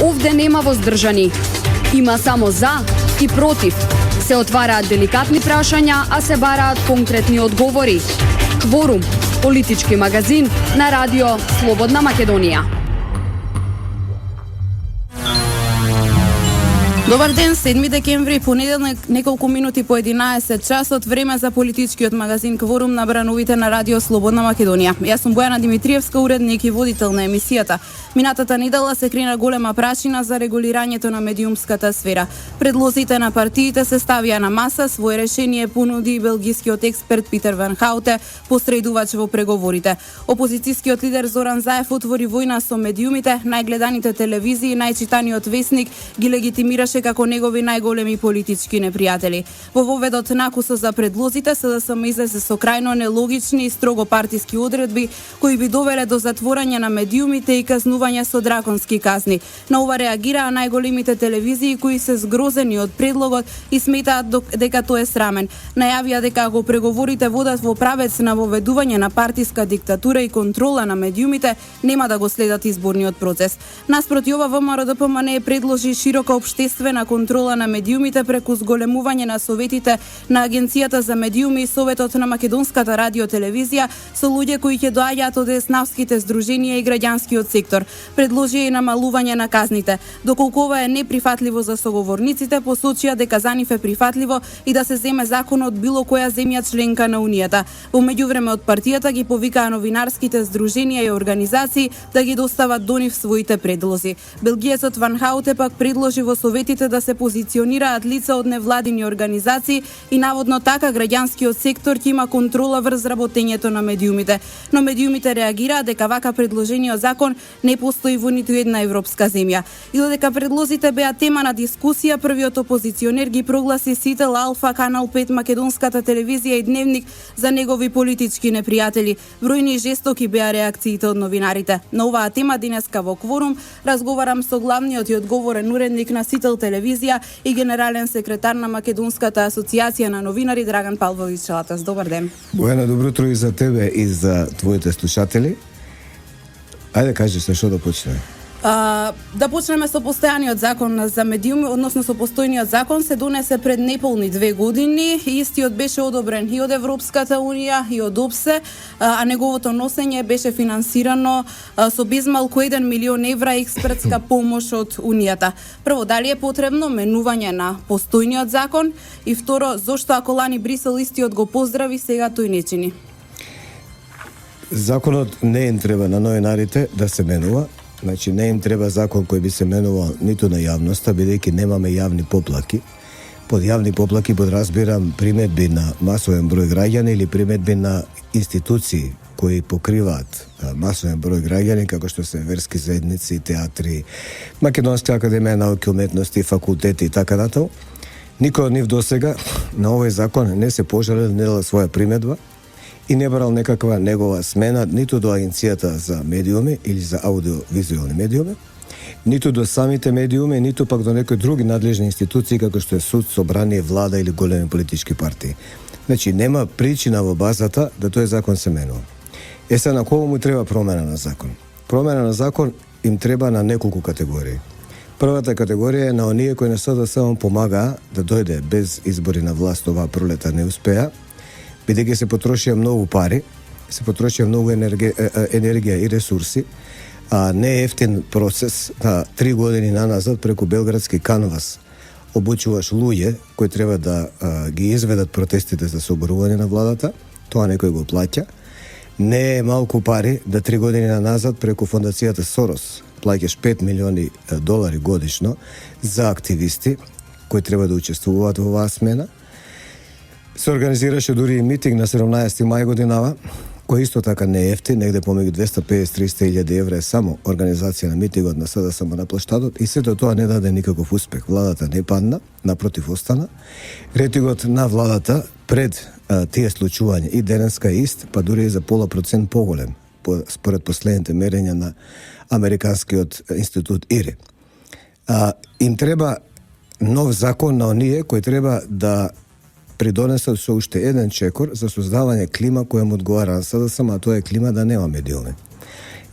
Овде нема воздржани. Има само за и против. Се отвараат деликатни прашања, а се бараат конкретни одговори. Кворум, политички магазин на радио Слободна Македонија. Добар ден, 7 декември, понеделник, неколку минути по 11 часот, време за политичкиот магазин Кворум на брановите на радио Слободна Македонија. Јас сум Бојана Димитриевска, уредник и водител на емисијата. Минатата недела се крена голема прашина за регулирањето на медиумската сфера. Предлозите на партиите се ставија на маса, своје решение понуди белгискиот експерт Питер Ван Хауте, посредувач во преговорите. Опозицијскиот лидер Зоран Заев отвори војна со медиумите, најгледаните телевизии, најчитаниот весник ги легитимираше како негови најголеми политички непријатели. Во воведот накусо за предлозите СДСМ излезе со крајно нелогични и строго партиски одредби кои би довеле до затворање на медиумите и казнување со драконски казни. На ова реагираа најголемите телевизии кои се згрозени од предлогот и сметаат дека тој е срамен. Најавија дека ако преговорите водат во правец на воведување на партиска диктатура и контрола на медиумите, нема да го следат изборниот процес. Наспроти ова, ВМРО-ДПМН предложи широка општествена контрола на медиумите преку зголемување на советите на Агенцијата за медиуми и Советот на Македонската радио-телевизија со луѓе кои ќе доаѓаат од еснавските здруженија и граѓанскиот сектор. Предложи и намалување на казните. Доколку ова е неприфатливо за соговорниците, посочија дека за нив е прифатливо и да се земе закон од било која земја членка на Унијата. Во меѓувреме од партијата ги повикаа новинарските здруженија и организации да ги достават до нив своите предлози. Белгиецот Ван Хауте пак предложи во советите да се позиционираат лица од невладини организации и наводно така граѓанскиот сектор ќе има контрола врз работењето на медиумите. Но медиумите реагираа дека вака предложениот закон не постои во ниту една европска земја. И додека предлозите беа тема на дискусија, првиот опозиционер ги прогласи Сител, Алфа, Канал 5, Македонската телевизија и Дневник за негови политички непријатели. Бројни и жестоки беа реакциите од новинарите. На оваа тема денеска во Кворум разговарам со главниот и одговорен уредник на Сител телевизија и генерален секретар на Македонската асоциација на новинари Драган Павлович Чалатас. Добар ден. Бојана, добро утро и за тебе и за твоите слушатели. Ајде кажи се што да почнеме. Да почнеме со постојаниот закон за медиуми, односно со постојниот закон се донесе пред неполни 2 години. Истиот беше одобрен и од Европската унија и од ОПСЕ, а неговото носење беше финансирано со безмалку 1 милион евра експертска помош од Унијата. Прво, дали е потребно менување на постојниот закон? И второ, зошто ако лани Брисел истиот го поздрави, сега тој не чини? Законот не им треба на новинарите да се менува. Значи, не им треба закон кој би се менувал ниту на јавноста, бидејќи немаме јавни поплаки. Под јавни поплаки подразбирам приметби на масовен број граѓани или приметби на институции кои покриваат масовен број граѓани, како што се верски заедници, театри, Македонска академија науки, уметности, факултети и така натаму. Никој од нив досега на овој закон не се пожалил, не дал своја приметба и не барал некаква негова смена ниту до Агенцијата за медиуми или за аудиовизуелни медиуми, ниту до самите медиуми, ниту пак до некои други надлежни институции како што е суд, собрание, влада или големи политички партии. Значи, нема причина во базата да тој закон се менува. Сега на кого му треба промена на закон? Промена на закон им треба на неколку категории. Првата категорија е на оние кои на СДСМ помагаа да дојде без избори на власт оваа пролета не успеа, бидејќи се потрошија многу пари, се потрошија многу енергија и ресурси, не е ефтин процес. 3 години наназад преку Белградски канвас обучуваш луѓе кои треба да ги изведат протестите за соборување на владата, тоа некој го плаќа. Не е малку пари да 3 години наназад преку фондацијата Сорос плаќаш $5 милиони годишно за активисти кои треба да учествуваат во оваа смена. Се организираше дури и митинг на 17 мај годинава, кој исто така не е ефтин, негде помеѓу 250-300 илјади евра е само организација на митингот на СДСМ на плаштадот и сето тоа не даде никаков успех. Владата не падна, напротив остана. Рейтингот на владата пред тие случувања и денеска е ист, па дури и за 0,5% поголем, според последните мерења на Американскиот институт ИРИ. Им треба нов закон на оние кои треба да придонесат со уште еден чекор за создавање клима која му одговара на СДСМ, а тоа е клима да нема медиуми.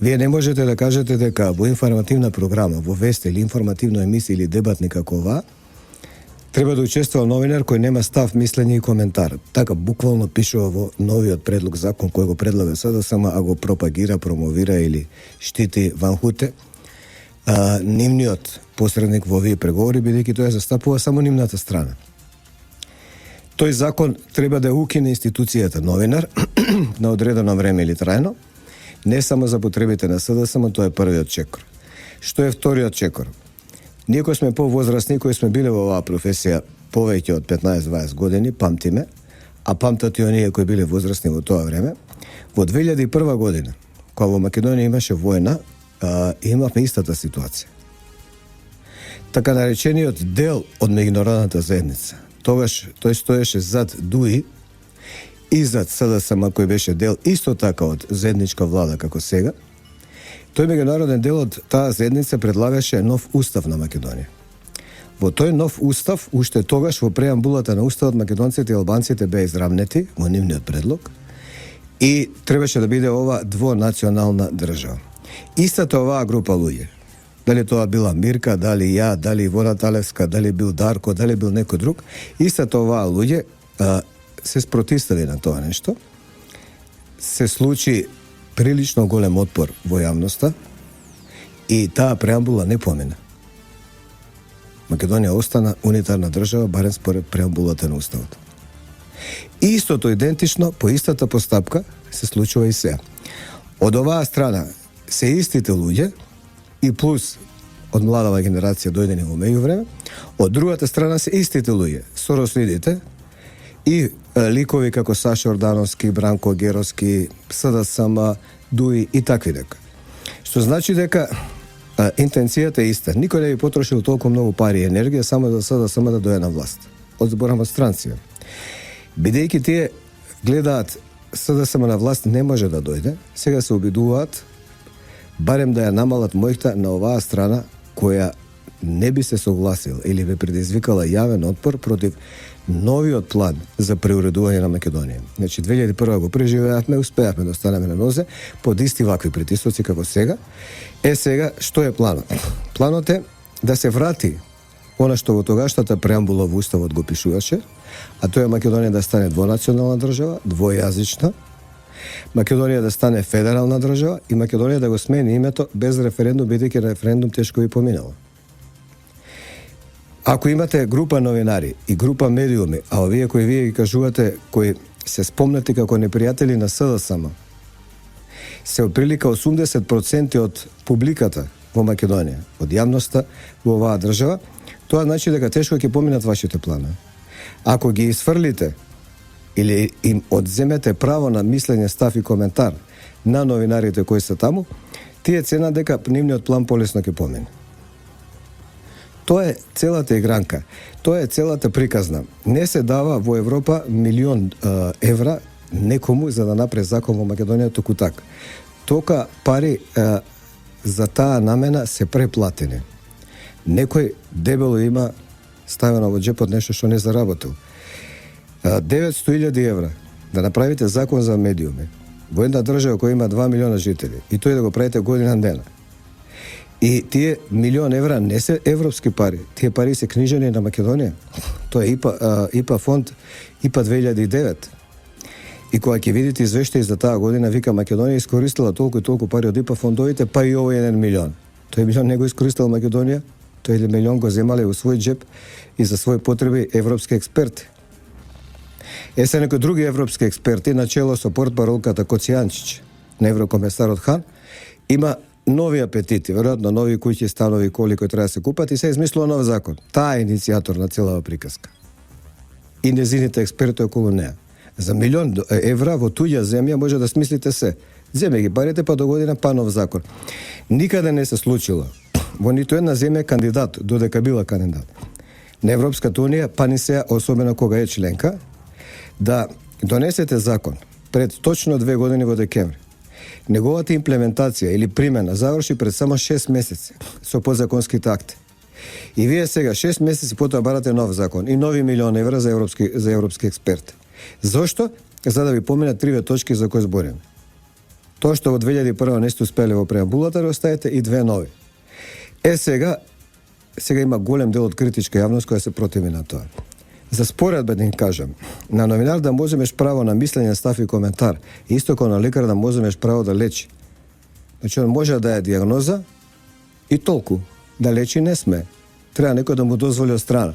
Вие не можете да кажете дека во информативна програма, во вест или информативна емисија или дебатни како ова, треба да учествува новинар кој нема став, мислење и коментар. Така буквално пишува во новиот предлог закон кој го предлага СДСМ, а го пропагира, промовира или штити Ван Хуте, нивниот посредник во овие преговори, бидејќи тој застапува само нивната страна. Тој закон треба да укине институцијата новинар на одредено време или трајно, не само за потребите на СДСМ, тоа е првиот чекор. Што е вториот чекор? Ние кои сме повозрастни, кои сме биле во оваа професија повеќе од 15-20 години, памтиме, а памтат и оние кои биле возрастни во тоа време, во 2001 година, кога во Македонија имаше војна, имавме истата ситуација. Така наречениот дел од меѓународната заедница, тогаш тој стоеше зад ДУИ и зад СДСМ кој беше дел исто така од заедничка влада како сега. Тој меѓународен дел од таа заедница предлагаше нов устав на Македонија. Во тој нов устав, уште тогаш во преамбулата на уставот, македонците и албанците беа изравнети во нивниот предлог и требаше да биде ова двонационална држава. Истата оваа група луѓе, дали тоа била Мирка, дали ја, дали Ивона Талевска, дали бил Дарко, дали бил некој друг, истата оваа луѓе се спротивстави на тоа нешто. Се случи прилично голем отпор во јавноста и таа преамбула не помина. Македонија остана унитарна држава, барем според преамбулата на уставот. Истото идентично, по истата постапка, се случува и сега. Од оваа страна се истите луѓе и плюс од младава генерација дојдени во меѓувреме, од другата страна се истите луѓе, сорослидите и ликови како Саша Ордановски, Бранко Геровски, СДСМ, ДУИ и такви дека. Што значи дека интенцијата е иста. Никој не би потрошил толку многу пари и енергија само за СДСМ да дојде на власт. Од зборам од странција. Бидејќи тие гледаат СДСМ на власт не може да дојде, сега се обидуваат барем да ја намалат мојта на оваа страна која не би се согласила или би предизвикала јавен отпор против новиот план за преуредување на Македонија. Значи 2001 го преживеавме, успеавме да останеме на нозе под исти вакви притисоци како сега. Сега што е планот? Планот е да се врати она што во тогашната преамбула во уставот го пишуваше, а тоа е Македонија да стане двонационална држава, двојазична, Македонија да стане федерална држава и Македонија да го смени името без референдум, бидејќи референдум тешко би поминало. Ако имате група новинари и група медиуми, а овие кои вие ги кажувате, кои се спомнати како непријатели на СДСМ, се отприлика 80% од публиката во Македонија, од јавноста во оваа држава, тоа значи дека тешко ќе поминат вашите планови. Ако ги изфрлите или им одземете право на мислење, став и коментар на новинарите кои се таму, тие цена дека нивниот план полесно ќе помине. Тоа е целата игранка. Тоа е целата приказна. Не се дава во Европа 1.000.000 евра некому за да направи закон во Македонија току така. Тока пари за таа намена се преплатени. Некој дебело има ставено во джепот нешто што не заработил. 900.000 евра да направите закон за медиуми во една држава која има 2 милиона жители и тој да го правите година дена. И тие 1.000.000 евра не се европски пари, тие пари се книжени на Македонија. Тоа е ИПА фонд, ИПА 2009. И кога ќе видите извештаи за таа година, вика Македонија искористила толку и толку пари од ИПА фондовите, па и овој 1 милион. Тој милион не го искористила Македонија, тој милион го земале во свој джеп и за своји потреби европски експерти. Се некои други европски експерти, начело со портпаролката Коцијанчич, на еврокомесарот Хан, има нови апетити, веројатно нови куќи, станови, коли кои треба да се купат и се измислува нов закон. Таа е иницијатор на целава приказка. И незините експерти околу неа. За 1.000.000 евра во туѓа земја може да смислите се. Земе ги парите, па до година па нов закон. Никаде не се случило. Во ниту една земја кандидат, додека била кандидат на Европската унија, па ни се, особено кога е членка, да донесете закон пред точно 2 години во декември. Неговата имплементација или примена заврши пред само 6 месеци со подзаконските акти. И вие сега 6 месеци потоа барате нов закон и нови 1.000.000 евра за европски експерти. Зошто? За да ви поминат 3 точки за кои збориме. Тоа што во 2001 не сте успели во преамбулата, оставите и 2 нови. Сега има голем дел од критичка јавност која се противи на тоа. За споредба да им кажам, на новинар да може имаш право на мислење, став и коментар, исто како на лекар да може имаш право да лечи. Значи, он може да даде диагноза и толку. Да лечи не сме. Треба некој да му дозволи од страна.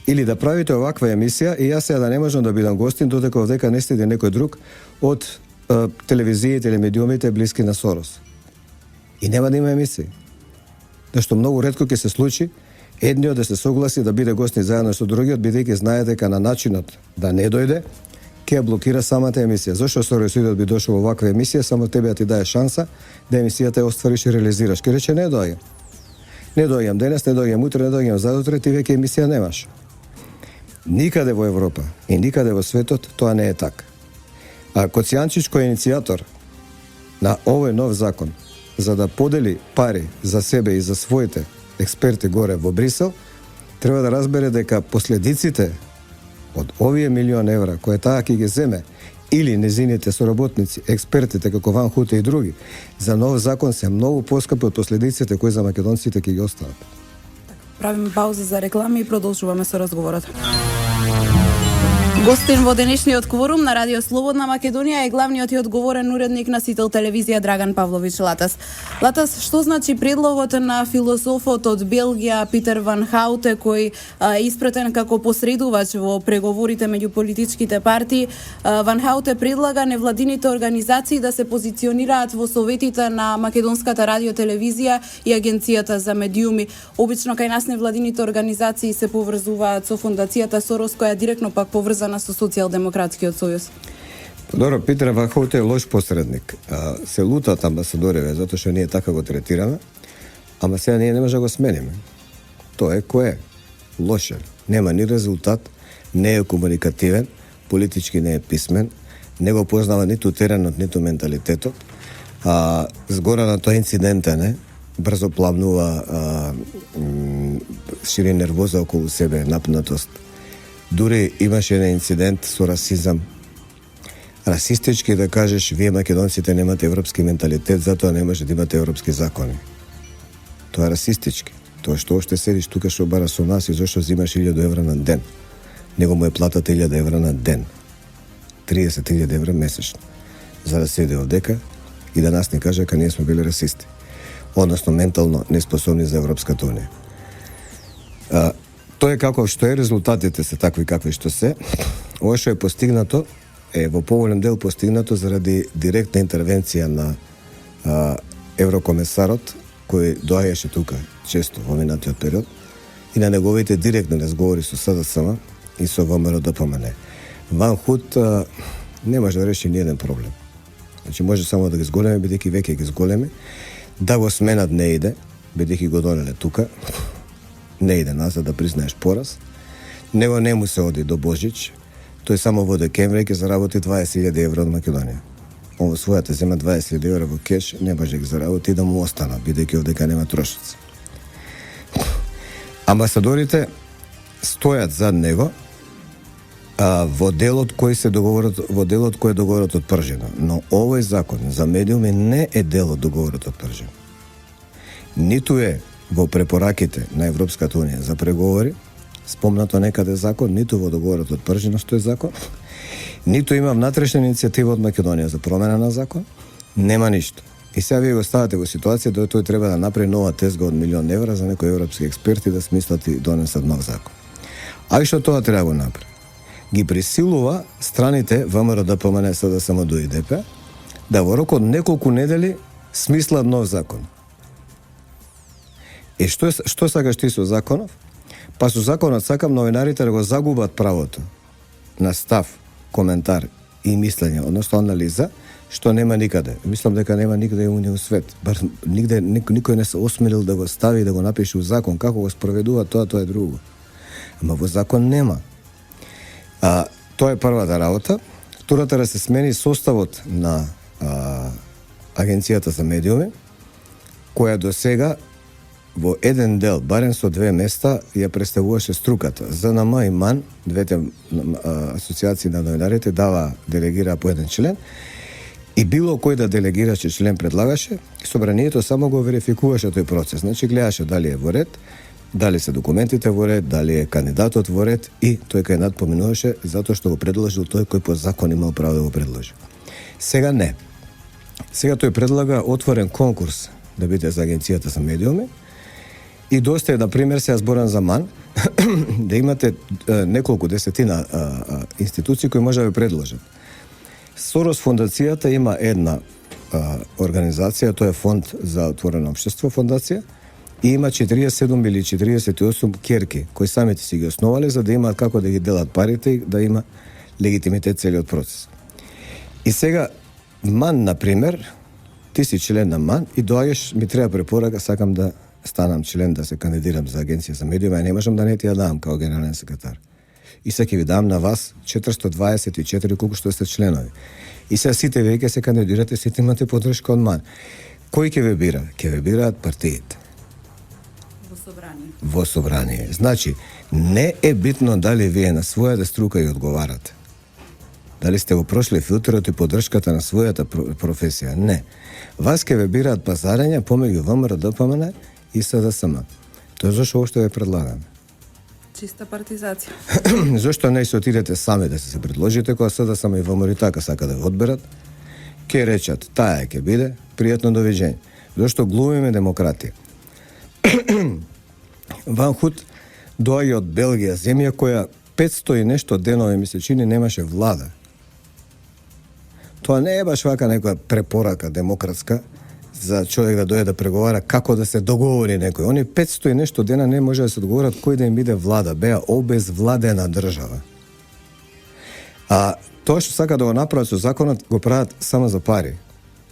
Или да правите оваква емисија и јас сега да не можам да бидам гостин додека овдека не следи некој друг од телевизиите или медиумите блиски на Сорос. И нема да има емисија. Зашто многу ретко ќе се случи едниот да се согласи да биде гостин заедно со другиот, бидејќи знае дека на начинот да не дојде, ќе блокира самата емисија. Зошто Соросидот би дошол во оваква емисија, само тебе да ти даде шанса да емисијата ја оствариш и реализираш. Ке рече не доаѓам. Не доаѓам денес, не доаѓам утре, не доаѓам задутре, ти веќе емисија немаш. Никаде во Европа и никаде во светот тоа не е така. А Коцијанчич кој е иницијатор на овој нов закон, за да подели пари за себе и за своите експерти горе во Брисел, треба да разбере дека последиците од овие милион евра кои таа ќе ги земе или незините соработници, експертите како Ван Хуте и други, за нов закон се многу поскапи од последиците кои за македонците ќе ги остават. Правиме пауза за реклами и продолжуваме со разговорот. Гостин во денешниот кворум на Радио Слободна Македонија е главниот и одговорен уредник на Сител телевизија Драган Павлович Латас. Латас, што значи предлогот на философот од Белгија Питер Ван Хауте, кој е испратен како посредувач во преговорите меѓу политичките партии? Ван Хауте предлага невладините организации да се позиционираат во советите на Македонската радиотелевизија и Агенцијата за медиуми. Обично кај нас невладините организации се поврзуваат со фондацијата Сорос, која директно пак поврзана со Социјалдемократскиот сојуз. Добро, Питер Ван Хауте е лош посредник. Се лутат амбасадориве затоа што ние така го третираме, ама сега ние не може да го смениме. Тоа е кој е. Лошен. Нема ни резултат, не е комуникативен, политички не е писмен, не го познава ниту теренот, ниту менталитетот. Згора на тоа инцидентен е, брзо плавнува, шири нервоза околу себе, напнатост. Дури имаше еден инцидент со расизам. Расистички да кажеш, вие македонците немате европски менталитет, затоа не може да имате европски закони. Тоа е расистички. Тоа што оште седиш тука што бара со нас и зашто взимаш 1000 евра на ден. Него му е платата 1000 евра на ден. 30.000 евра месечно. За да седи овдека и да нас не каже дека ние сме били расисти. Односно ментално неспособни за Европската унија. Тоа е како што е, резултатите се такви какви што се. Ова што е постигнато е во поголем дел постигнато заради директна интервенција на еврокомесарот кој доаѓаше тука често во минатиот период и на неговите директни разговори со СДСМ и со ВМРО-ДПМН. Ван Хут не може да реши ниеден проблем. Значи може само да ги зголеми, бидејќи веќе ги зголеми, да го сменат не иде, бидејќи го донеле тука, не иде назад да признаеш пораз. Него не му се оди до Божич, тој само во декември ќе заработи 20.000 евра од Македонија. Он во својата зема 20.000 евра во кеш, не може да ги заработи и да му остана, бидејќи овдека нема трошоци. Амбасадорите стојат зад него во делот кој се договорот, во делот кој е договорот од Пржина. Но овој закон за медиуми не е дел од договорот од Пржина. Ниту е во препораките на Европската унија за преговори спомнато некаде закон, ниту во договорот од Пржина што е закон, ниту има внатрешна иницијатива од Македонија за промена на закон, нема ништо. И сега вие го ставате во ситуација да тој треба да направи нова тезга од 1.000.000 евра за некои европски експерти да смислат и донесат нов закон. А и што тоа треба да го направи? Ги присилува страните ВМРО-ДПМН, СДСМ и ДП да во рок од неколку недели смислат нов закон. И што сакаш ти со законов? Па со законот сакам новинарите да го загубат правото на став, коментар и мислење, односно анализа, што нема никаде. Мислам дека нема никаде во свет. Бар нигде никој не се осмелил да го стави и да го напише у закон. Како го спроведува тоа е друго. Ама во закон нема. Тоа е првата работа. Втората да се смени составот на Агенцијата за медиуми, која до сега во еден дел, барем со 2 места, ја представуваше струката. ЗНМ и МАН, двете асоциации на новинарите, делегира по еден член, и било кој да делегираше член предлагаше, собранието само го верификуваше тој процес. Значи гледаше дали е во ред, дали се документите во ред, дали е кандидатот во ред и тој кај надпоминуваше затоа што го предложил тој кој по закон имал право да го предложи. Сега не. Сега тој предлага отворен конкурс да биде за Агенцијата за медиуми и доста е, например, сега зборам за МАН, да имате неколку десетина институции кои може да ви предложат. Сорос фондацијата има една организација, тоа е фонд за отворено општество фондација, и има 47 или 48 керки кои самите си ги основале за да имаат како да ги делат парите и да има легитимитет целиот процес. И сега МАН, например, ти си член на МАН и доаѓаш, ми треба препорака, сакам да станам член, да се кандидирам за Агенција за медиуми, а не можам да не ти ја дам као генерален секретар. И сега ќе ви дам на вас 424 колку што сте членови. И сега сите вие ќе се кандидирате, сите имате поддршка од МАН. Кој ќе ве бира? Ќе ве бираат партиите. Во собрание. Значи, не е битно дали вие на својата струка ја одговарате. Дали сте го прошли филтерот и поддршката на својата професија. Не. Вас ќе ве бираат пазарења помеѓу ВМРО, ДПМН и СДСМ. Тоа зашто уште ве предлагаме. Чиста партизација. Зошто не се отидете сами да се предложите, кога СДСМ и ВМРО и така сака да ве одберат, ќе речат, таа ќе биде, пријатно довиѓење. Зошто глумиме демократија. Ван Худ доаѓа од Белгија, земја која 500 и нешто денови ми се чини немаше влада. Тоа не е баш вака некоја препорака демократска за човек да дојде да преговара како да се договори некој. Они 500 и нешто дена не може да се договорат кој да им биде влада. Беа обезвладена држава. А тоа што сака да го направат со законот го прават само за пари.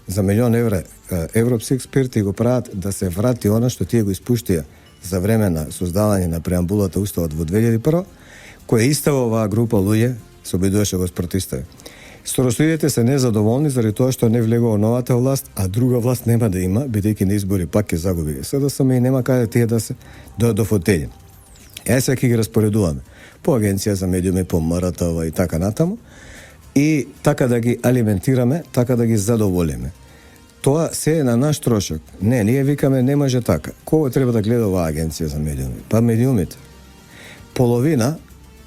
За милион евра европски експерти го прават да се врати она што тие го испуштија за време на создавање на преамбулата уставот во 2001, која истава оваа група луѓе се обидуваше го спротистави. Сторосуидите се незадоволни заради тоа што не влегува новата власт, а друга власт нема да има, бидејќи на избори пак ќе загуби СДСМ и нема каде тие да се до фотељи. Сега ќе ги распоредуваме по Агенција за медиуми, по МРТВ и така натаму, и така да ги алиментираме, така да ги задоволиме. Тоа се е на наш трошок. Не, ние викаме не може така. Кој треба да гледа оваа Агенција за медиуми? Па медиумите. Половина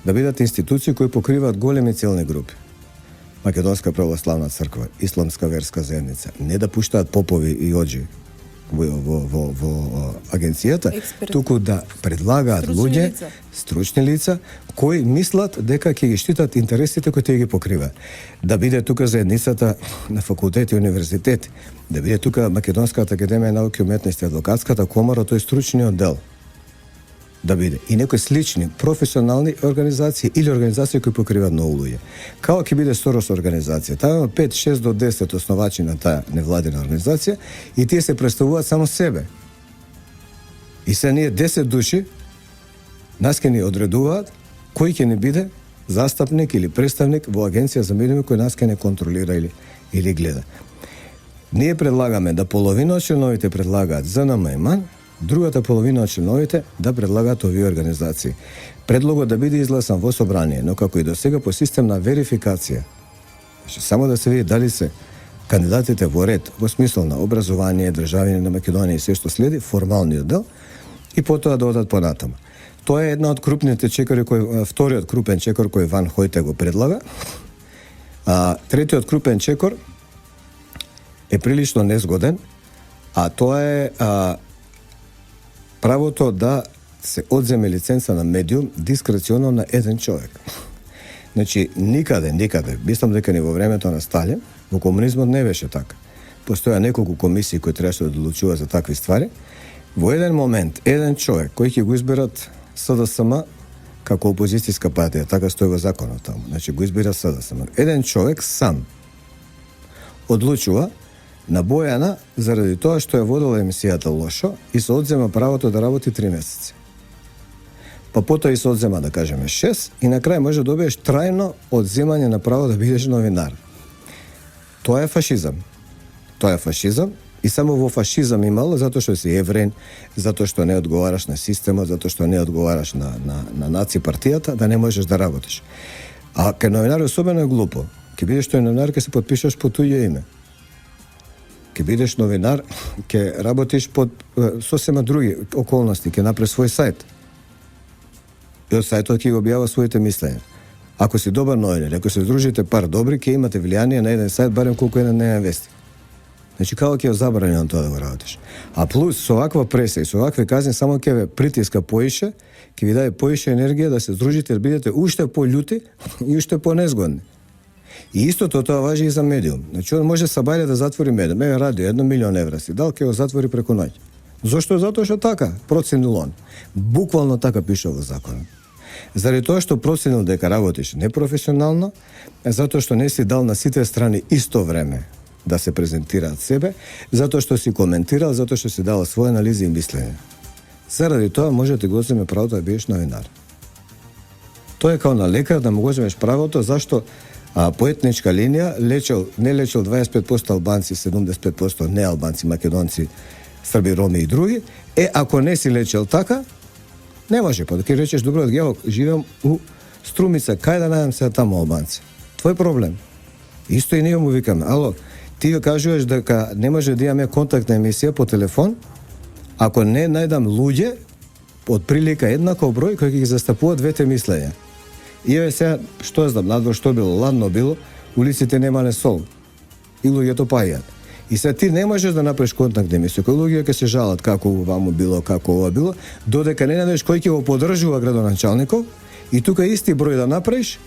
да бидат институции кои покриваат големи целни групи. Македонска православна црква, исламска верска заедница, не да пуштаат попови и оџи во агенцијата, туку да предлагаат луѓе, стручни лица, кои мислат дека ќе ги штитат интересите кои тие ги покрива. Да биде тука заедницата на факултети и универзитети, да биде тука Македонската академија науки и уметности, адвокатската комора, тој стручниот дел. Да биде. И некои слични, професионални организации или организации кои покриваат многу луѓе. Као ќе биде Сорос организација. Таа има 5, 6 до 10 основачи на таа невладина организација и тие се представуваат само себе. И се ние 10 души нас ќе ни одредуваат кој ќе ни биде застапник или представник во Агенција за медиуми кој нас ќе не контролира или гледа. Ние предлагаме да половина од членовите предлагаат ЗНМ и МАН, другата половина од членовите да предлагаат овие организации. Предлогот да биде изгласан во собрание, но како и до сега по систем на верификација. Само да се види дали се кандидатите во ред, во смисол на образование, државјани на Македонија и се што следи, формалниот дел, и потоа да одат понатаму. Тоа е една од крупните чекори, вториот крупен чекор кој Ван Хојте го предлага. Третиот крупен чекор е прилично незгоден, а тоа е правото да се одземе лиценца на медиум дискреционно на еден човек. Значи, никаде, мислам дека ни во времето на Сталин, во комунизмот не беше така. Постоја неколку комисии кои требаше да одлучуваат за такви ствари. Во еден момент, еден човек кој ќе го изберат СДСМ како опозицијска партија, така стои во законот таму. Значи, го избира СДСМ. Еден човек сам одлучува на Бојана заради тоа што ја водела емисијата лошо и се одзема правото да работи 3 месеци. Па потоа и се одзема, да кажеме, 6 и на крај може да добиеш трајно одземање на право да бидеш новинар. Тоа е фашизам. Тоа е фашизам и само во фашизам имало затоа што си еврен, затоа што не одговараш на системот, затоа што не одговараш на наци партијата, да не можеш да работиш. А кај новинар особено е глупо. Ке бидеш тој новинар, ке се потпишеш по туѓе име. Ке бидеш новинар, ке работиш под сосема други околности, ке направиш свој сајт. И од сајтот ќе го објава своите мислења. Ако си добар новинар, ако се здружите пар добри, ќе имате влијание на еден сајт, барем колку еден дневен вестник. Значи, како ќе забрани на тоа да го работиш? А плюс, со ваква пресија и со вакви казни, само ќе ве притиска поише, ќе ви даде поише енергија да се здружите, да бидете уште по-љути и уште по-незгодни. И истото тоа важи и за медиум. Значи, он може сабајле да затвори медиум. Еве радио, 1 милион евра си дал, ќе го затвори преку ноќ. Зошто? Затоа што така, проценил он. Буквално така пише во законот. Заради тоа што проценил дека работиш непрофесионално, затоа што не си дал на сите страни исто време да се презентираат себе, затоа што си коментирал, затоа што си дал своје анализи и мислење. Заради тоа можете го земе правото да бидеш новинар. Тоа е као на лекар да му го земеш правото, зашто по етничка линија не лечел 25% албанци, 75% не албанци, македонци, срби, роми и други. Ако не си лечел така, не може, па да ќе речеш, добро, ја живеам у Струмица, кај да најдам сега таму албанци? Твој проблем. Исто и ние му викаме, ало, ти ја кажуваш дека не може да имаме контактна емисија по телефон, ако не најдам луѓе, од прилика еднаков број, кои ќе ги застапуваат двете мислења. И еве сега, што знам, надвор што било, ладно било, улиците немале сол. И луѓето паѓаат. И сега ти не можеш да направиш контактна емисија. Кои луѓе ќе се жалат како ваму било, како ова било, додека не најдеш кој ќе го поддржува градоначалников, и тука исти број да направиш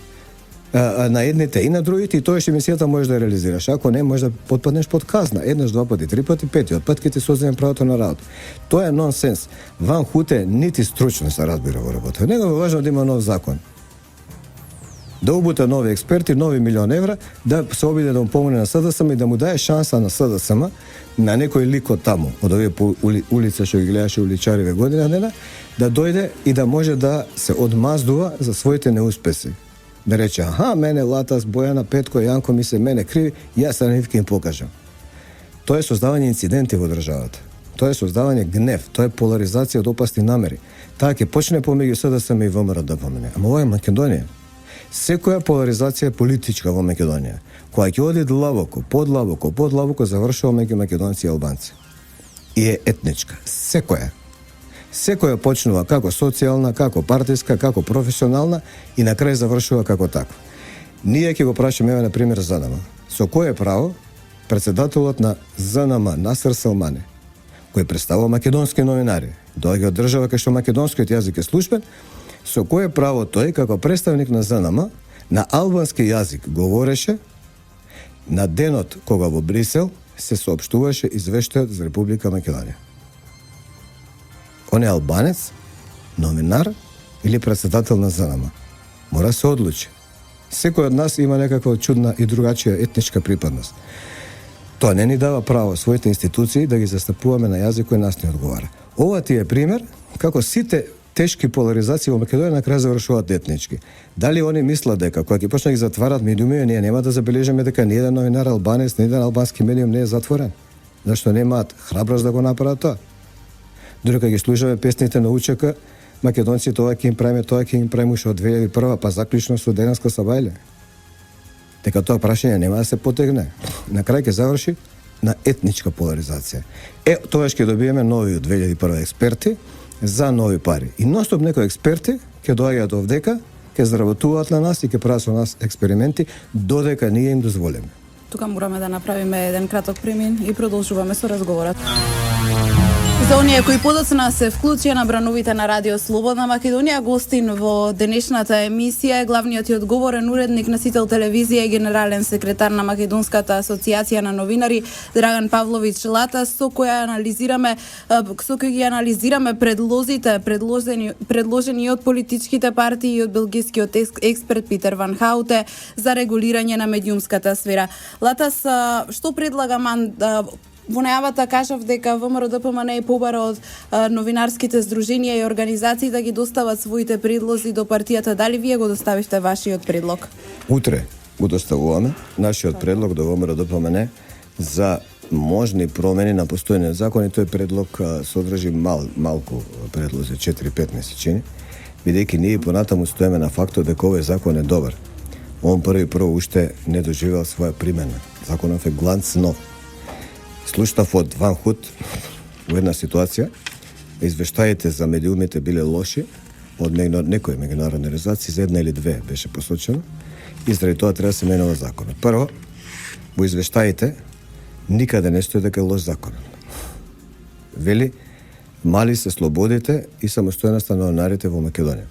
на едните и на другите, и тоа што емисијата можеш да реализираш. Ако не, можеш да потпаднеш под казна. Еднаш, два пати, три пати, петиот пат ќе ти соземе правото на работа. Тоа е нонсенс. Ван хуте нити стручно се разбира во работа. Него е важно да има нов закон. Да убута нови експерти, нови милион евра, да се обиде да му помогне на СДСМ и да му даде шанса на СДСМ, на некој лик од таму, од овие по улица што ги гледаше уличариве година дена, да дојде и да може да се одмаздува за своите неуспеси. Да рече, мене Латас, Бојана, Петко, Јанко ми се мене криви, јас на нив ќе им покажам. Тоа е создавање инциденти во државата. Тоа е создавање гнев, тоа е поларизација од опасни намери. Таа ќе почне помеѓу СДСМ и ВМРО да помене. Ама ова е Македонија. Секоја поларизација е политичка во Македонија, која ќе оди длабоко, подлабоко завршува меѓу македонци и албанци. И е етничка. Секоја почнува како социјална, како партиска, како професионална и на крај завршува како таква. Ние ќе го прашаме, на пример, ЗНМ. Со кое право председателот на ЗНМ, Насер Селмани, кој представува македонски новинари, доаѓа од држава кај што македонскиот јазик е службен, со кое право тој, како представник на ЗНМ, на албански јазик говореше, на денот кога во Брисел се соопштуваше извештајот за Република Македонија. Он е албанец, новинар или председател на ЗНМ. Мора се одлучи. Секој од нас има некаква чудна и другачија етничка припадност. Тоа не ни дава право своите институции да ги застапуваме на јазик кој нас не одговара. Ова ти е пример како сите тешки поларизации во Македонија на крај завршуваат етнички. Дали они мислат дека кога ќе почнат ги затварат медиуми, ние нема да забележиме дека ни еден новинар албанец, ни еден албански медиум не е затворен? Зашто немаат храброст да го направат тоа? Додека ги слушаме песните на УЧК, македонци тоа ќе им правиме уште од 2001, па заклучно со денеска сабајле. Дека тоа прашање нема да се потегне. На крај ќе заврши на етничка поларизација. Тоа ќе добиеме нови од 2001 експерти за нови пари. И ностоп некои експерти ќе доаѓаат овдека, ќе заработуваат на нас и ќе прават со нас експерименти додека ние им дозволиме. Тука мораме да направиме еден краток премин и продолжуваме со разговорот. За оние кои подоцна се вклучија на брановите на Радио Слободна Македонија, гостин во денешната емисија е главниот и одговорен уредник на Сител телевизија и генерален секретар на Македонската асоциација на новинари Драган Павлович Латас, со кој ги анализираме предлозите предложени од политичките партии и од белгискиот експерт Питер Ван Хауте за регулирање на медиумската сфера. Латас, што предлага МАН? Во најавата кажав дека ВМРО-ДПМН е побара од новинарските здруженија и организации да ги достават своите предлози до партијата. Дали вие го доставивте вашиот предлог? Утре го доставуваме нашиот предлог до ВМРО-ДПМН за можни промени на постојниот закон, и тој предлог содржи малку предлози, 4-5 месечини, бидејќи ние понатаму стоиме на фактот дека овој закон е добар. Он прво уште не доживел своја примена. Законов е гланц нов. Слушнав од Ван Худ во една ситуација, извештаите за медиумите биле лоши од некои меѓународни организации, за една или две беше посочено, и заради тоа треба да се менува законот. Прво, во извештаите никаде не стои дека е лош законот. Вели, мали се слободите и самостојноста на новинарите во Македонија.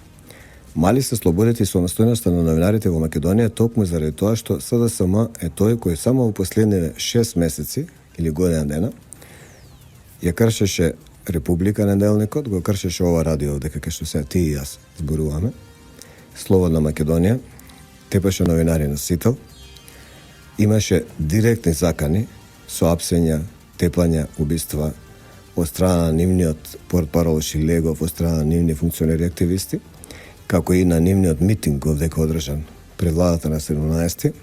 Мали се слободите и самостојноста на новинарите во Македонија токму заради тоа што СДСМ е тој кој само во последниве 6 месеци или година дена ја кршеше Република неделникот, го кршеше ова радио, дека кај што се ти и јас зборуваме, Слободна Македонија, тепаше новинари на сител, имаше директни закани со апсења, тепања, убиства од страна на нивниот портпарол Шилегов, од страна на нивни функционери активисти, како и на нивниот митинг овдека одржан пред владата на 17.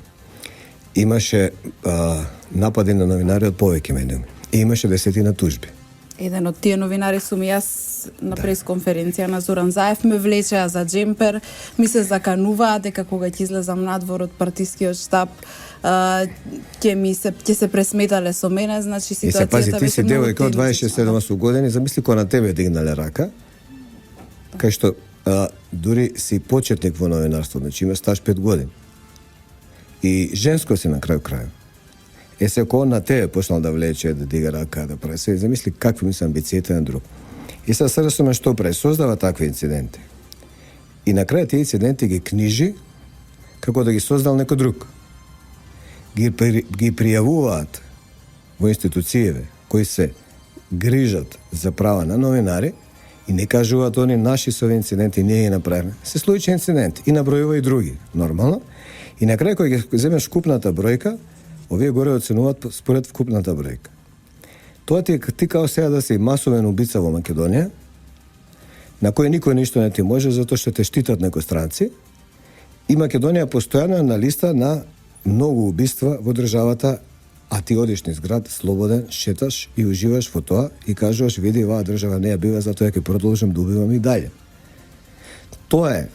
Имаше напади на новинари од повеќе медиуми. И имаше десетина тужби. Еден од тие новинари сум и јас на пресконференција на Зоран Заев, ме влечеа за джемпер, ми се закануваа дека кога ќе излезам надвор од партискиот штаб, ќе се пресметале со мене, значи ситуацијата беше многу. И се пази, ти си девојка од 26-7 години, замисли кога на тебе дигнале рака, кај што дури си почетник во новинарство, значи има стаж 5 години. И женско си на крај крај. Се кога на тебе почнал да влече, да дига рака, да прави се, замисли какви ми се амбициите на друг. И сега СДСМ што прави? Создава такви инциденти. И на крај тие инциденти ги книжи како да ги создал некој друг. Ги пријавуваат во институцијеве кои се грижат за права на новинари и не кажуваат они наши со инциденти ние ги направиме. Се случи инциденти и набројува и други, нормално. И на крај кога ги земеш вкупната бројка, овие горе оценуваат според вкупната бројка. Тоа ти као сега да си масовен убица во Македонија, на кој никој ништо не ти може, затоа што те штитат некои странци, и Македонија постојано е на листа на многу убиства во државата, а ти одиш низ град, слободен, шеташ и уживаш во тоа и кажуваш, види, оваа држава не ја бива, затоа ќе продолжам да убивам и далje. Тоа е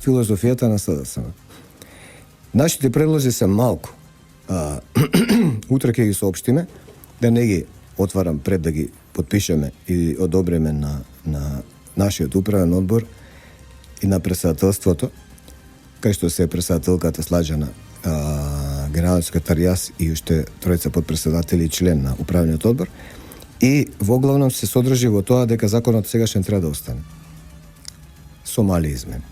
филозофијата на СДСМ. Нашите предлози се малку. Утре ќе ги соопштиме, да не ги отварам пред да ги подпишеме и одобриме на нашиот управен одбор и на председателството, кај што се е председателката Сладжана, генерален секретар јас и уште тројца подпредседатели и член на управниот одбор, и во главном се содржи во тоа дека законот сегашен треба да остане. Со мали измени.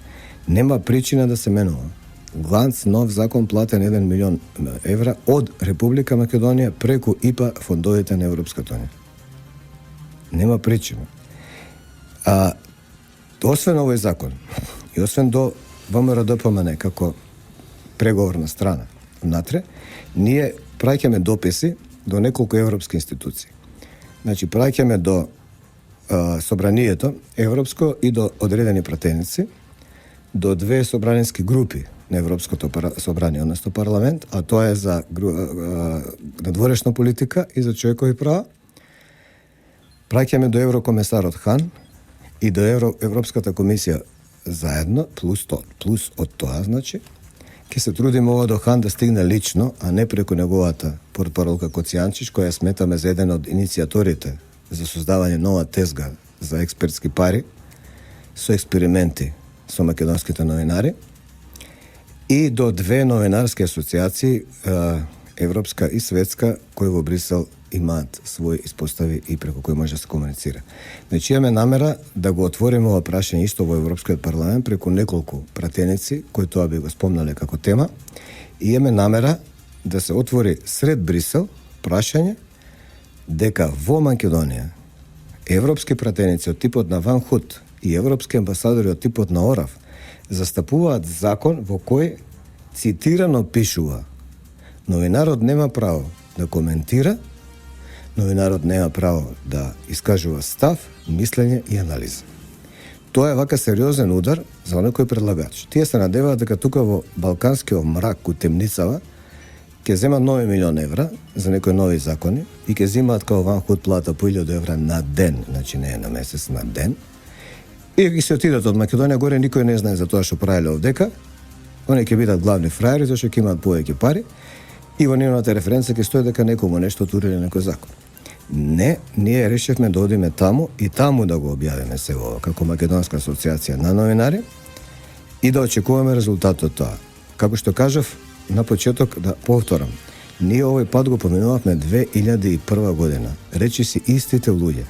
Нема причина да се менува. Гланц нов закон платен 1 милион евра од Република Македонија преку ИПА фондовите на Европската унија. Нема причина. Освен овој закон и освен до ВМРО-ДПМН како преговорна страна внатре, ние праќаме дописи до неколку европски институции. Значи, праќаме до Собранието европско и до одредени пратеници, до две собранински групи на Европското собрание, односно парламент, а тоа е за надворешна политика и за човекови права. Праќаме до еврокомесарот Хан и до Европската комисија заедно, плюс од тоа, значи, ќе се трудиме ова до Хан да стигне лично, а не преку неговата портпаролка Коцијанчич, која сметаме за еден од иницијаторите за создавање нова тезга за експертски пари, со експерименти со македонските новинари, и до две новинарски асоциации, европска и светска, кои во Брисел имаат своји испостави и преку кои може да се комуницира. Значи имаме намера да го отвориме ова прашање исто во Европскиот парламент преку неколку пратеници кои тоа би го спомнале како тема, и имаме намера да се отвори сред Брисел прашање дека во Македонија европски пратеници од типот на Ван Худ и европски амбасадори од типот на Орав застапуваат закон во кој цитирано пишува: новинарот нема право да коментира, новинарот нема право да искажува став, мислење и анализа. Тоа е вака сериозен удар за некој предлагач. Тие се надеваат дека тука во балканскиот мрак, кој темницава, ќе земат нови милион евра за некои нови закони и ќе земаат као Ван Худ плата по 1000 евра на ден, значи не е на месец, на ден. И ги се отидат од Македонија горе, никој не знае за тоа што правиле овдека. Они ќе бидат главни фраери, зашто ќе имаат повеќе пари, и во нивната референца ќе стои дека некому нешто туриле некој закон. Не, ние решивме да одиме таму и таму да го објавиме се ова, како Македонска асоциација на новинари и да очекуваме резултат од тоа. Како што кажав на почеток, да повторам, ние овој пат го поминувавме 2001 година. Речи си истите луѓе,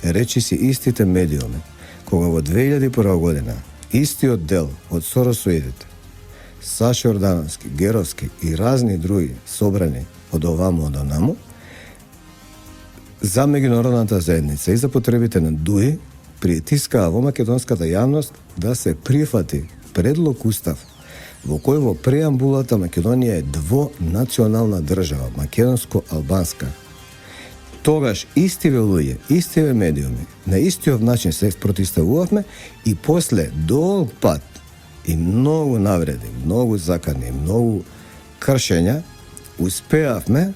речи си истите медиуми. Кога во 2001 година истиот дел од Соросоидите, Саша Ордановски, Геровски и разни други собрани од оваму од онаму, за меѓународната заедница и за потребите на ДУИ притискаа во македонската јавност да се прифати предлог устав во кој во преамбулата Македонија е двонационална држава, македонско-албанска. Тогаш истиве луѓе, истиве медиуми, на истиот начин се протиставувавме и после долг пат и многу навреди, многу закани, многу кршења, успеавме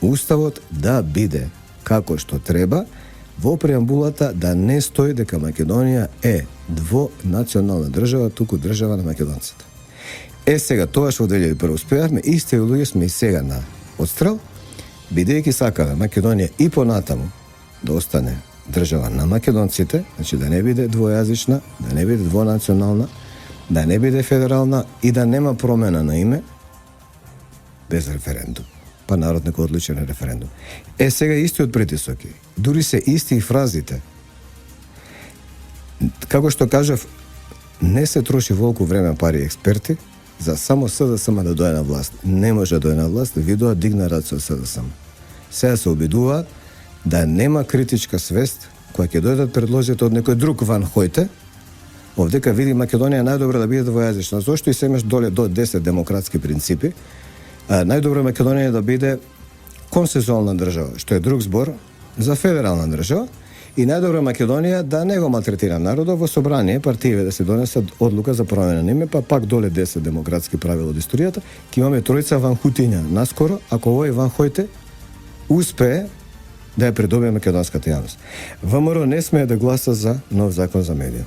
уставот да биде како што треба, во преамбулата да не стои дека Македонија е двонационална држава, туку држава на македонците. Сега, тоа што во 2001 успеавме, исти луѓе сме и сега на отстрел, бидејќи сакаме Македонија и понатаму да остане држава на македонците, значи да не биде двојазична, да не биде двонационална, да не биде федерална и да нема промена на име без референдум. Па народ нека одлучи на референдум. Сега истиот притисок е. Дури се исти и фразите. Како што кажав, не се троши волку време, пари и експерти за само СДСМ да дојде на власт. Не може да дојде на власт, видоа дигна рад со СДСМ. Сега се обидуваат да нема критичка свест која ќе дојдат предложите од некој друг Ван Хојте, овдека види Македонија најдобро да биде двојазична. Зошто и се имаш доле до 10 демократски принципи? Најдобро Македонија да биде консензуална држава, што е друг збор за федерална држава, и најдобро Македонија да не го малтретира народот во собрание, партијеве да се донесат одлука за промена на име, па пак доле 10 демократски правила од историјата, ќе имаме тројца Ван Хутиња наскоро, ако овој Ван Хојте успее да ја придобие македонската јавност. ВМРО не смее да гласа за нов закон за медија,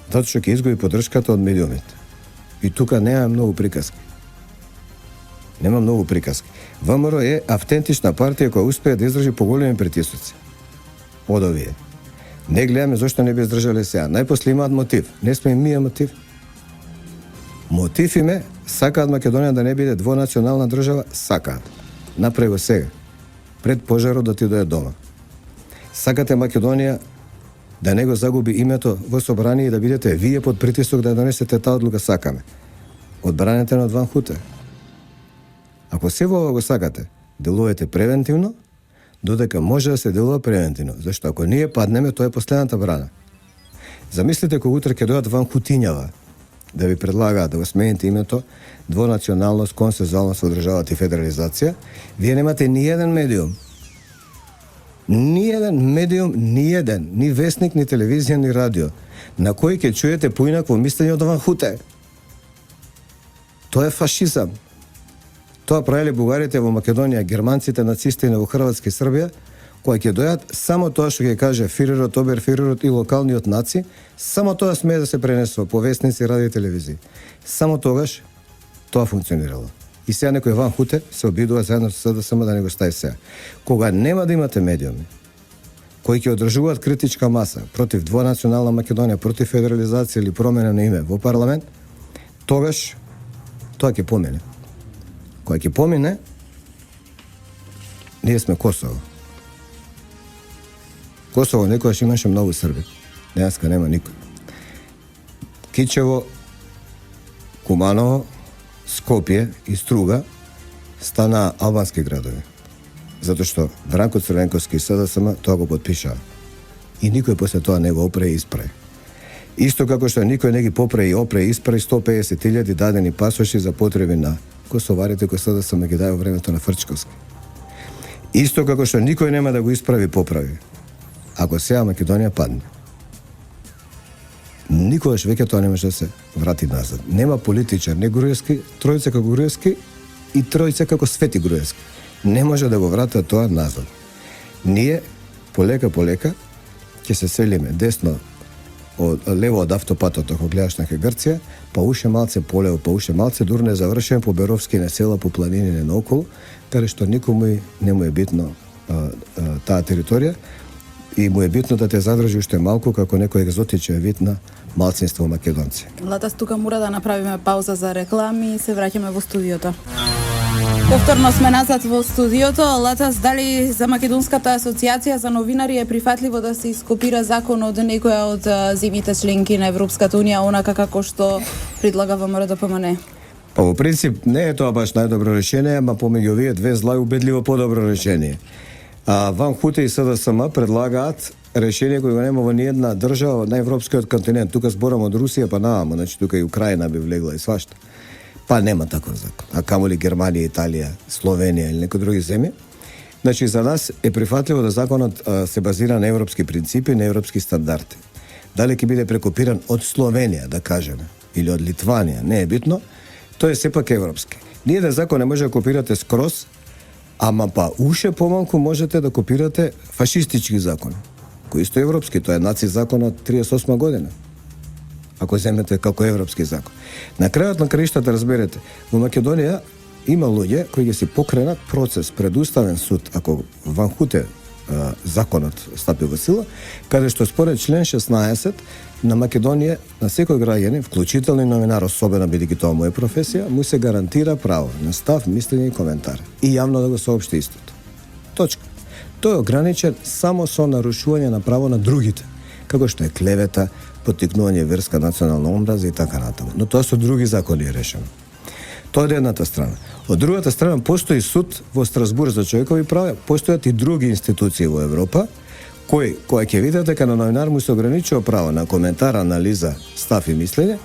затоа што ќе изгуби поддршката од медиумите. И тука нема многу приказки. Нема многу приказки. ВМРО е автентична партија која успее да издржи поголеми притисоци од овие. Не гледаме зошто не би издржале сега. Најпосле имаат мотив. Не сме им ние мотив. Мотив име, сакаат Македонија да не биде двонационална држава, сакаат. Направи го сега. Пред пожарот да ти дојде дома. Сакате Македонија да не го загуби името во собрание и да бидете вие под притисок да донесете таа одлука, сакаме. Одбраните од Ван Хуте. Ако се во ова го сакате, делувате превентивно, додека може да се делува превентивно. Зашто ако ние паднеме, тоа е последната брана. Замислите кога утре ќе дојдат Ван Хутињава да ви предлагаат да го смените името, двонационалност, консензуалност во државата и федерализација, вие немате ни еден медиум. Ни еден медиум, ни вестник, ни телевизија, ни радио, на кој ќе чуете поинакво мислење од Ван Хуте. Тоа е фашизам. Тоа правеле бугарите во Македонија, германците, нацисти во Хрватска и Србија, кои ќе дојат само тоа што ќе каже фирерот, оберфирерот и локалниот наци, само тоа смее да се пренесува по вестници, радио и телевизија. Само тогаш тоа функционирало. И сега некој Ван Хуте се обидува заедно со СДСМ да не го стаи сега. Кога нема да имате медиуми кои ќе одржуваат критичка маса против двонационална Македонија, против федерализација или промена на име во парламент, тогаш тоа ќе помине. Кога ќе помине, ние сме Косово. Косово некојаш имаше многу срби. Денеска нема никој. Кичево, Куманово, Скопје и Струга стана албански градови. Затоа што Бранко Црвенковски и СДСМ тоа го подпишаа. И никој после тоа не го опре и испре. Исто како што никој не ги попре и опре и испре 150.000 дадени пасоши за потреби на косоварите кои СДСМ ги даде во времето на Фрчковски. Исто како што никој нема да го исправи и поправи. Ако сега Македонија падне, никогаш веќе тоа не може да се врати назад. Нема политичар, не Груевски, тројца како Груевски и тројца како Свети Груевски. Не може да го врата тоа назад. Ние, полека ќе се селиме десно, лево од автопатот, ако гледаш на Грција, па уште малце полево, па уште малце, дур не завршен по Беровски, не села, по планини, не наоколу, каде што никому не му е битно таа територија и му е битно да те задржи уште малку како некој екзотичен вид на малцинство македонци. Латас, тука мора да направиме пауза за реклами и се враќаме во студиото. Повторно сме назад во студиото. Латас, дали за Македонската асоциација за новинари е прифатливо да се ископира закон од некоја од земјите членки на Европската унија, онака како што предлага ВМРО ДПМН? Па во принцип не е тоа баш најдобро решение, ама помеѓу овие две зла е убедливо подобро решение. Ван Хуте и СДСМ предлагаат решение кој го нема во ниедна држава на европскиот континент. Тука зборам од Русија па нааму, значи тука и Украина би влегла и свашта. Па нема таков закон. А камоли Германија, Италија, Словенија или некои други земји. Значи за нас е прифатливо да законот се базира на европски принципи, на европски стандарди. Дали ќе биде прекопиран од Словенија, да кажеме, или од Литванија, не е битно, тој е сепак европски. Ниеден закон не може да копирате скроз, ама па уште помалку можете да копирате фашистички закон, кој исто е европски, тоа е наци закон од 38 година. Ако земете како европски закон. На крајот на краиштата разберете, во Македонија има луѓе кои ќе си покренат процес пред Уставен суд, ако Ван Хуте законот стапи во сила, каде што според член 16 на Македонија, на секој граѓанин, вклучително и новинар, особено бидејќи тоа му е професија, му се гарантира право на став, мислење и коментар и јавно да го соопшти истото. Точка. Тој е ограничен само со нарушување на право на другите, како што е клевета, поттикнување верска национална омраза и така натаму. Но тоа со други закони е решено. Тоа е едната страна. Од другата страна постои суд во Страсбург за човекови права, постојат и други институции во Европа кои ќе видат дека на новинар му се ограничува право на коментар, анализа, став и мислење,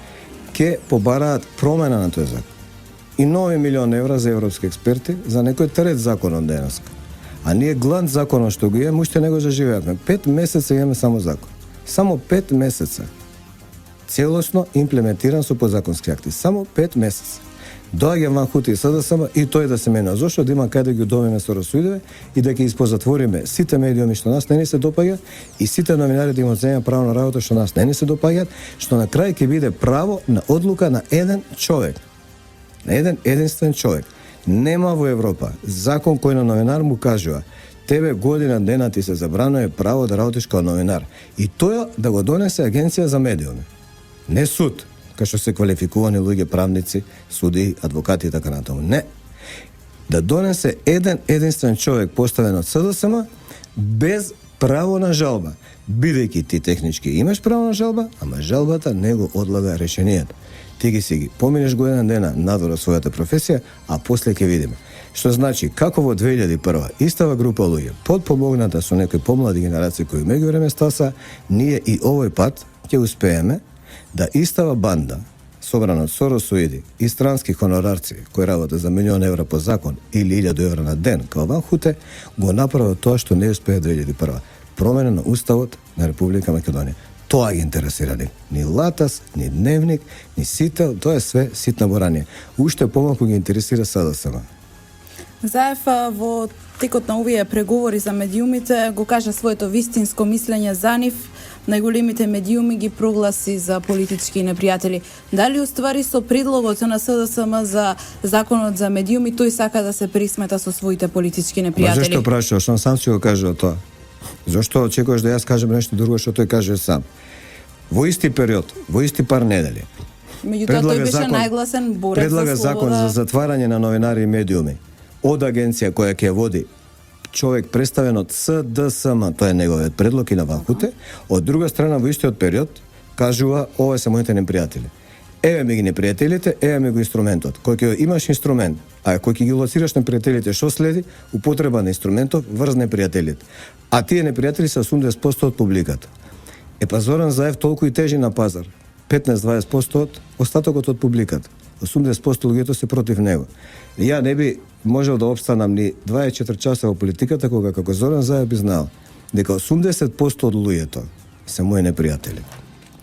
ќе побараат промена на тој закон. И нови милион евра за европски експерти за некој трет закон од денеска. А ние глад законот што го имаме, уште не го заживеавме. 5 месеца имаме само закон. Само 5 месеца. Целосно имплементиран со подзаконски акти. Само 5 месеца. Доаѓа Ван Хуте и СДСМ и тој да се менува. Зошто да има кај да ги удовиме со расудиве и да ги испозатвориме сите медиуми што нас не ни се допаѓа и сите новинари да имат земја право на работа што нас не ни се допаѓаат, што на крај ќе биде право на одлука на еден човек. На еден единствен човек. Нема во Европа закон кој на новинар му кажува тебе година дена ти се забранува право да работиш како новинар. И тоа да го донесе Агенција за медиуми. Не суд, кај што се квалификувани луѓе, правници, суди, адвокати и така натаму. Не. Да донесе еден единствен човек поставен од СДСМ без право на жалба. Бидејќи ти технички имаш право на жалба, ама жалбата не го одлага решението. Ти ги поминеш година дена надвор од својата професија, а после ќе видиме. Што значи, како во 2001 истава група луѓе, подпомогната со некои помлади генерации кои меѓу време стаса, ние и овој пат ќе успееме да истава банда, собрана од соросоиди и странски хонорарци кои работат за милион евра по закон или 1000 евра на ден, као Ван Хуте, го направи тоа што не успеа 2001. Промена на Уставот на Република Македонија. Тоа ги интересира ни Латас, ни Дневник, ни Сител, тоа е све ситна боранија. Уште помалку ги интересира СДСМ. Заев во текот на овие преговори за медиумите го кажа своето вистинско мислење за нив, најголемите медиуми ги прогласи за политички непријатели. Дали уствари со предлогот на СДСМ за законот за медиуми тој сака да се присмета со своите политички непријатели? Зошто прашуваш? Он сам ќе го кажува тоа. Зошто очекуваш да јас кажам нешто друго што тој каже сам? Во исти период, во исти пар недели. Меѓутоа тој беше најгласен борец предлага за слобода. закон за затварање на новинари и медиуми од агенција која ќе води човек представен од СДСМ, тоа е неговиот предлог и на Ван Хуте. Од друга страна, во истиот период, кажува, ова се моите непријатели. Еве ми ги непријателите, еве ми го инструментот. Кој ќе имаш инструмент, а кој ќе ги лоцираш непријателите, што следи? Употреба на инструментов врз непријателите. А тие непријатели се 80% од публиката. Па Зоран Заев толку и тежи на пазар. 15-20% од остатокот од публиката. 80% луѓето се против него. Ја не би можел да обстанам ни 24 часа во политиката кога како Зоран Заев би знал дека 80% од луѓето се мои непријатели.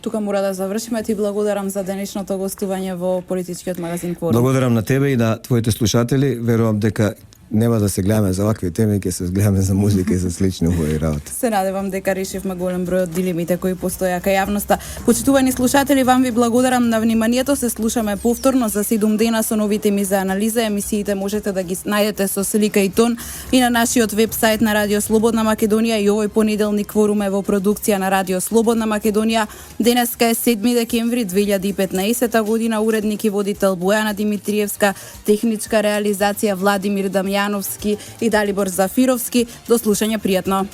Тука мора да завршиме. Ти благодарам за денешното гостување во политичкиот магазин Кворум. Благодарам на тебе и на твоите слушатели. Верувам дека нема да се гледаме за вакви теми, ќе се гледаме за музика и за слични убави работи. Се надевам дека решивме голем број од дилемите кои постоја кај јавноста. Почитувани слушатели, вам ви благодарам на вниманието. Се слушаме повторно за 7 дена со нови теми за анализа. Емисиите можете да ги најдете со слика и тон и на нашиот вебсайт на Радио Слободна Македонија. И овој понеделник Кворум е во продукција на Радио Слободна Македонија. Денеска е 7 декември 2015 година. Уредник и водител Бојана Димитриевска, техничка реализација Владимир Дамјановски и Далибор Зафировски. До слушање, пријатно.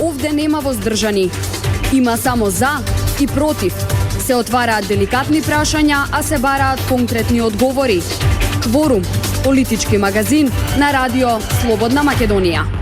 Овде нема воздржани. Има само за и против. Се отвараат деликатни прашања, а се бараат конкретни одговори. Кворум, политички магазин на Радио Слободна Македонија.